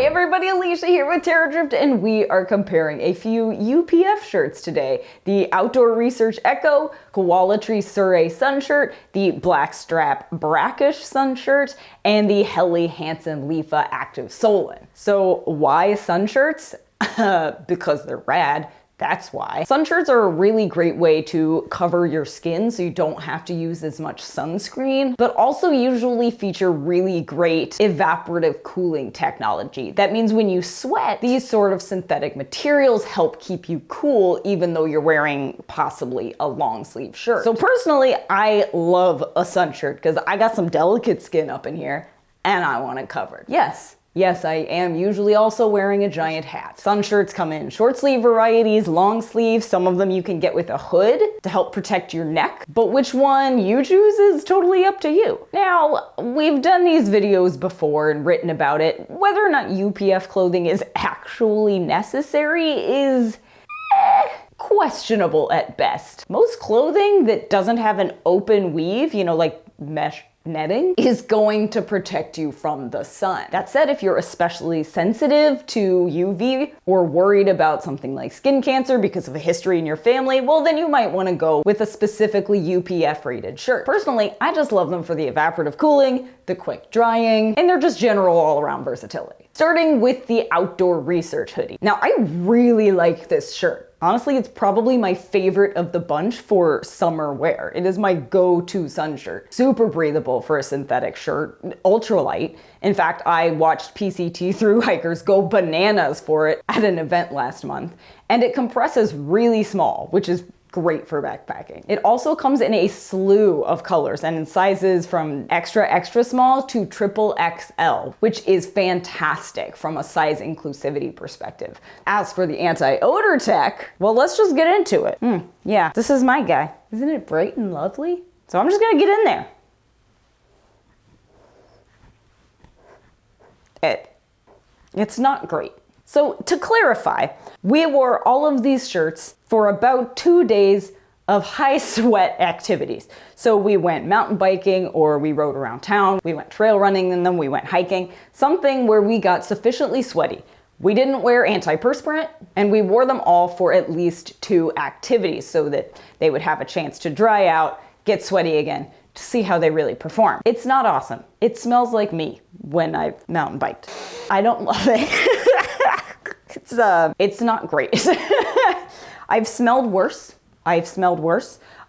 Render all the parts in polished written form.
everybody, Alisha here with Terradrift, and we are comparing a few UPF shirts today. The Outdoor Research Echo Koala Tree Surrey sun shirt, the Blackstrap Brackish sun shirt, and the Helly Hansen Leafa Active Solin. So why sun shirts? Because they're rad. That's why. Sun shirts are a really great way to cover your skin so you don't have to use as much sunscreen, but also usually feature really great evaporative cooling technology. That means when you sweat, these sort of synthetic materials help keep you cool even though you're wearing possibly a long sleeve shirt. So personally, I love a sun shirt because I got some delicate skin up in here and I want it covered. Yes, I am usually also wearing a giant hat. Sun shirts come in short sleeve varieties, long sleeve, some of them you can get with a hood to help protect your neck, but which one you choose is totally up to you. Now, we've done these videos before and written about it. Whether or not UPF clothing is actually necessary is questionable at best. Most clothing that doesn't have an open weave, like mesh netting, is going to protect you from the sun. That said, if you're especially sensitive to UV or worried about something like skin cancer because of a history in your family, well then you might want to go with a specifically UPF rated shirt. Personally, I just love them for the evaporative cooling, the quick drying, and they're just general all-around versatility. Starting with the Outdoor Research hoodie. Now, I really like this shirt. Honestly, it's probably my favorite of the bunch for summer wear. It is my go-to sun shirt. Super breathable for a synthetic shirt, ultra light. In fact, I watched PCT thru hikers go bananas for it at an event last month. And it compresses really small, which is great for backpacking. It also comes in a slew of colors and in sizes from extra small to triple XL, which is fantastic from a size inclusivity perspective. As for the anti-odor tech, well, let's just get into it. Yeah, this is my guy. Isn't it bright and lovely? So I'm just gonna get in there. It's not great. So to clarify, we wore all of these shirts for about 2 days of high sweat activities. So we went mountain biking, or we rode around town, we went trail running, and then we went hiking, something where we got sufficiently sweaty. We didn't wear antiperspirant, and we wore them all for at least 2 activities so that they would have a chance to dry out, get sweaty again, to see how they really perform. It's not awesome. It smells like me when I've mountain biked. I don't love it. It's not great. I've smelled worse.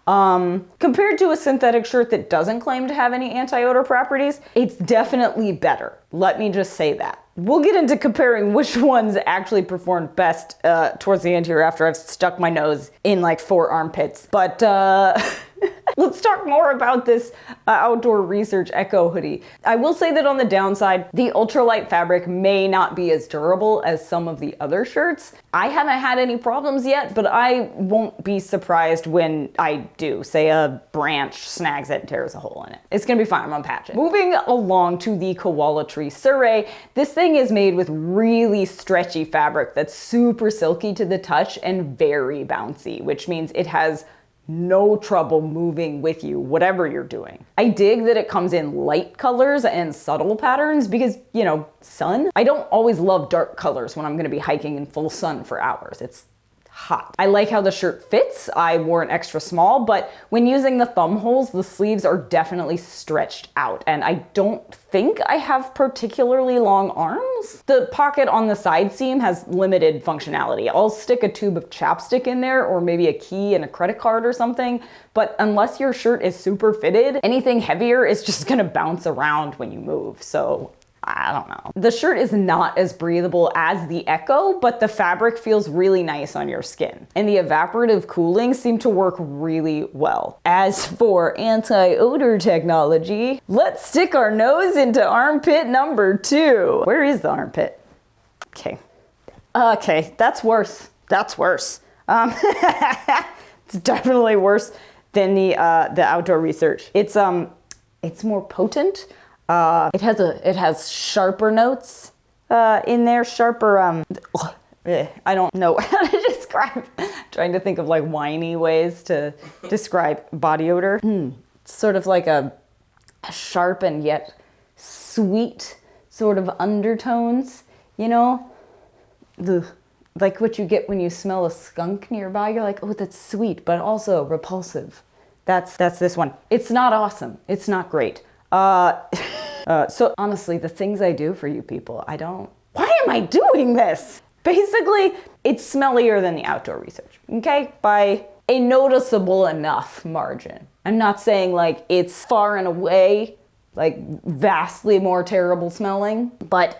Compared to a synthetic shirt that doesn't claim to have any anti-odor properties, it's definitely better. Let me just say that. We'll get into comparing which ones actually performed best towards the end here after I've stuck my nose in like 4 armpits. But let's talk more about this Outdoor Research Echo hoodie. I will say that on the downside, the ultralight fabric may not be as durable as some of the other shirts. I haven't had any problems yet, but I won't be surprised when I do. Say a branch snags it and tears a hole in it. It's gonna be fine, I'm gonna patch it. Moving along to the Koala Tree Surrey, this thing is made with really stretchy fabric that's super silky to the touch and very bouncy, which means it has no trouble moving with you, whatever you're doing. I dig that it comes in light colors and subtle patterns because, sun. I don't always love dark colors when I'm gonna be hiking in full sun for hours. It's hot. I like how the shirt fits. I wore an extra small, but when using the thumb holes, the sleeves are definitely stretched out, and I don't think I have particularly long arms. The pocket on the side seam has limited functionality. I'll stick a tube of chapstick in there, or maybe a key and a credit card or something, but unless your shirt is super fitted, anything heavier is just gonna bounce around when you move, so I don't know. The shirt is not as breathable as the Echo, but the fabric feels really nice on your skin. And the evaporative cooling seemed to work really well. As for anti-odor technology, let's stick our nose into armpit number 2. Where is the armpit? Okay, that's worse. It's definitely worse than the Outdoor Research. It's more potent. It has sharper notes in there, I don't know how to describe, trying to think of like whiny ways to describe body odor. It's sort of like a sharp and yet sweet sort of undertones You know, like what you get when you smell a skunk nearby. You're like, oh, that's sweet, but also repulsive. That's this one. It's not awesome. It's not great. So honestly, the things I do for you people, why am I doing this? Basically, it's smellier than the outdoor research, okay? By a noticeable enough margin. I'm not saying like it's far and away, like vastly more terrible smelling, but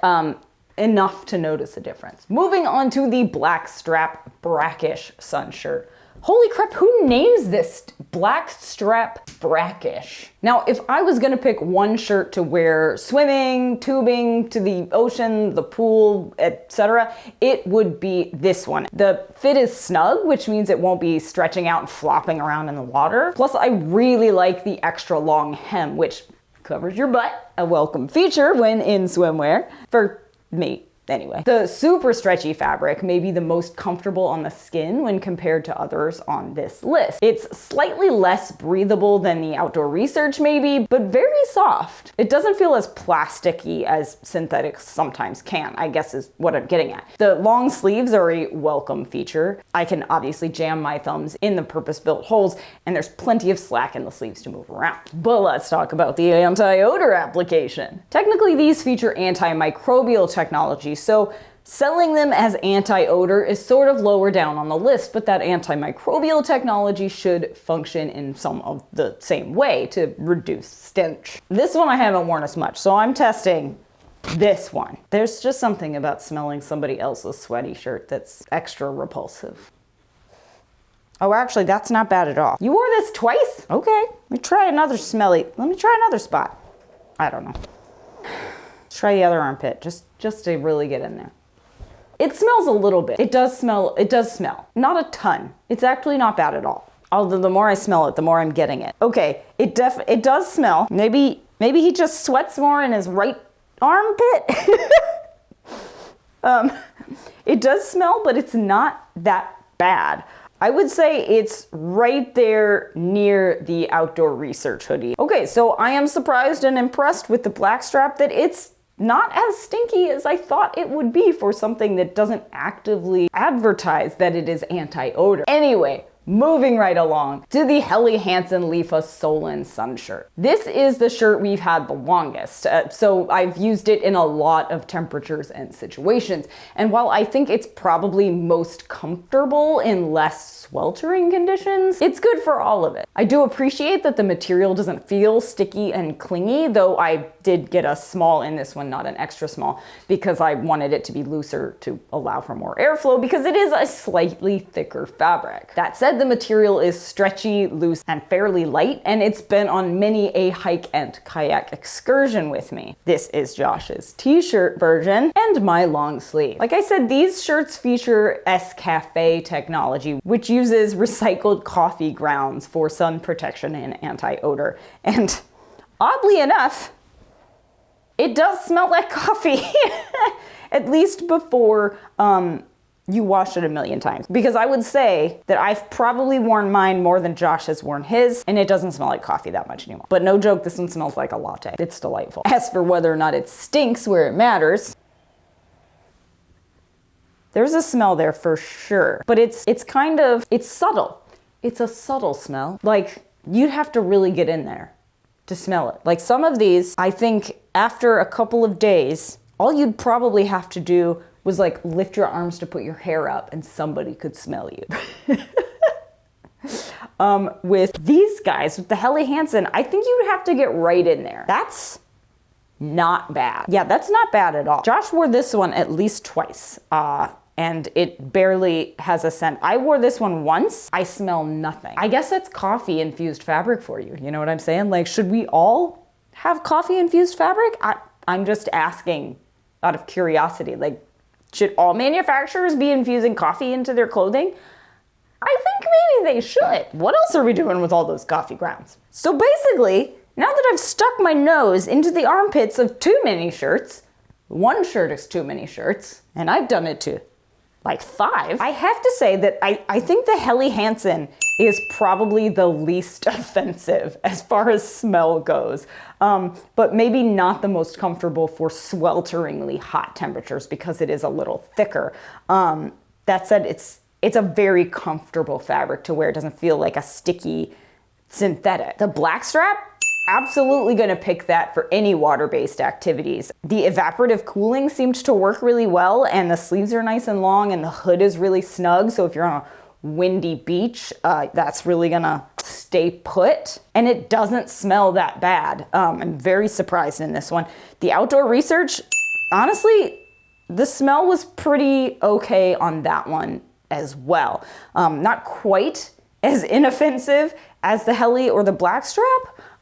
enough to notice a difference. Moving on to the blackstrap brackish sun shirt. Holy crap, who names this blackstrap brackish? Now, if I was gonna pick one shirt to wear swimming, tubing, to the ocean, the pool, etc., it would be this one. The fit is snug, which means it won't be stretching out and flopping around in the water. Plus, I really like the extra long hem, which covers your butt, a welcome feature when in swimwear, for me. Anyway, the super stretchy fabric may be the most comfortable on the skin when compared to others on this list. It's slightly less breathable than the outdoor research maybe, but very soft. It doesn't feel as plasticky as synthetics sometimes can, I guess is what I'm getting at. The long sleeves are a welcome feature. I can obviously jam my thumbs in the purpose-built holes, and there's plenty of slack in the sleeves to move around. But let's talk about the anti-odor application. Technically, these feature antimicrobial technology, so selling them as anti-odor is sort of lower down on the list, but that antimicrobial technology should function in some of the same way to reduce stench. This one I haven't worn as much, so I'm testing this one. There's just something about smelling somebody else's sweaty shirt that's extra repulsive. Oh, actually, that's not bad at all. You wore this twice? Okay, let me try another spot. I don't know. Let's try the other armpit, just to really get in there. It smells a little bit. It does smell. Not a ton. It's actually not bad at all. Although the more I smell it, the more I'm getting it. Okay, it does smell. Maybe he just sweats more in his right armpit. It does smell, but it's not that bad. I would say it's right there near the outdoor research hoodie. Okay, so I am surprised and impressed with the blackstrap that it's not as stinky as I thought it would be for something that doesn't actively advertise that it is anti-odor. Anyway, moving right along to the Helly Hansen Leafa Solon sun shirt. This is the shirt we've had the longest, so I've used it in a lot of temperatures and situations. And while I think it's probably most comfortable in less sweltering conditions, it's good for all of it. I do appreciate that the material doesn't feel sticky and clingy, though I did get a small in this one, not an extra small, because I wanted it to be looser to allow for more airflow because it is a slightly thicker fabric. That said, the material is stretchy, loose, and fairly light, and it's been on many a hike and kayak excursion with me. This is Josh's t-shirt version and my long sleeve. Like I said, these shirts feature Escafe technology, which uses recycled coffee grounds for sun protection and anti-odor. And oddly enough, it does smell like coffee, at least before you wash it a million times. Because I would say that I've probably worn mine more than Josh has worn his, and it doesn't smell like coffee that much anymore. But no joke, this one smells like a latte. It's delightful. As for whether or not it stinks where it matters, there's a smell there for sure. But it's subtle. It's a subtle smell. Like, you'd have to really get in there to smell it. Like some of these, I think after a couple of days, all you'd probably have to do was like lift your arms to put your hair up and somebody could smell you. With these guys, with the Helly Hansen, I think you would have to get right in there. That's not bad. Yeah, that's not bad at all. Josh wore this one at least twice, and it barely has a scent. I wore this one once. I smell nothing. I guess that's coffee infused fabric for you. You know what I'm saying? Like, should we all have coffee infused fabric? I'm just asking out of curiosity. Like, should all manufacturers be infusing coffee into their clothing? I think maybe they should. What else are we doing with all those coffee grounds? So basically, now that I've stuck my nose into the armpits of too many shirts, one shirt is too many shirts, and I've done it to like 5. I have to say that I think the Helly Hansen is probably the least offensive as far as smell goes, but maybe not the most comfortable for swelteringly hot temperatures because it is a little thicker. That said, it's a very comfortable fabric to wear. It doesn't feel like a sticky synthetic. The blackstrap, absolutely gonna pick that for any water-based activities. The evaporative cooling seemed to work really well, and the sleeves are nice and long, and the hood is really snug, so if you're on a windy beach, that's really gonna stay put. And it doesn't smell that bad. I'm very surprised in this one. The outdoor research, honestly, the smell was pretty okay on that one as well. Not quite as inoffensive as the Helly or the blackstrap,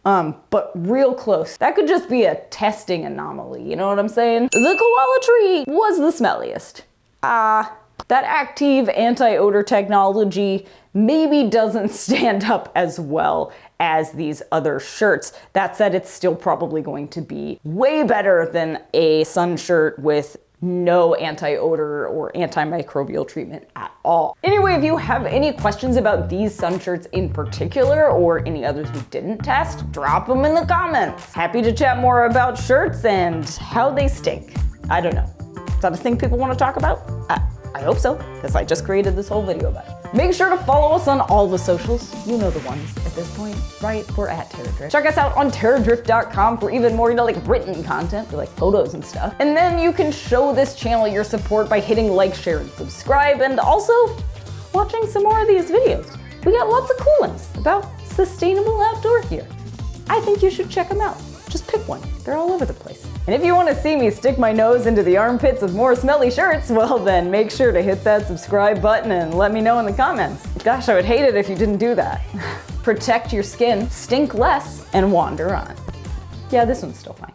but real close. That could just be a testing anomaly, you know what I'm saying? The koala tree was the smelliest. That active anti-odor technology maybe doesn't stand up as well as these other shirts. That said, it's still probably going to be way better than a sun shirt with no anti-odor or antimicrobial treatment at all. Anyway, if you have any questions about these sun shirts in particular or any others we didn't test, drop them in the comments. Happy to chat more about shirts and how they stink. I don't know. Is that a thing people want to talk about? I hope so, because I just created this whole video about it. Make sure to follow us on all the socials. You know the ones at this point, right? We're at Terradrift. Check us out on terradrift.com for even more, like written content, like photos and stuff. And then you can show this channel your support by hitting like, share, and subscribe, and also watching some more of these videos. We got lots of cool ones about sustainable outdoor gear. I think you should check them out. Just pick one. They're all over the place. And if you want to see me stick my nose into the armpits of more smelly shirts, well then make sure to hit that subscribe button and let me know in the comments. Gosh, I would hate it if you didn't do that. Protect your skin, stink less, and wander on. Yeah, this one's still fine.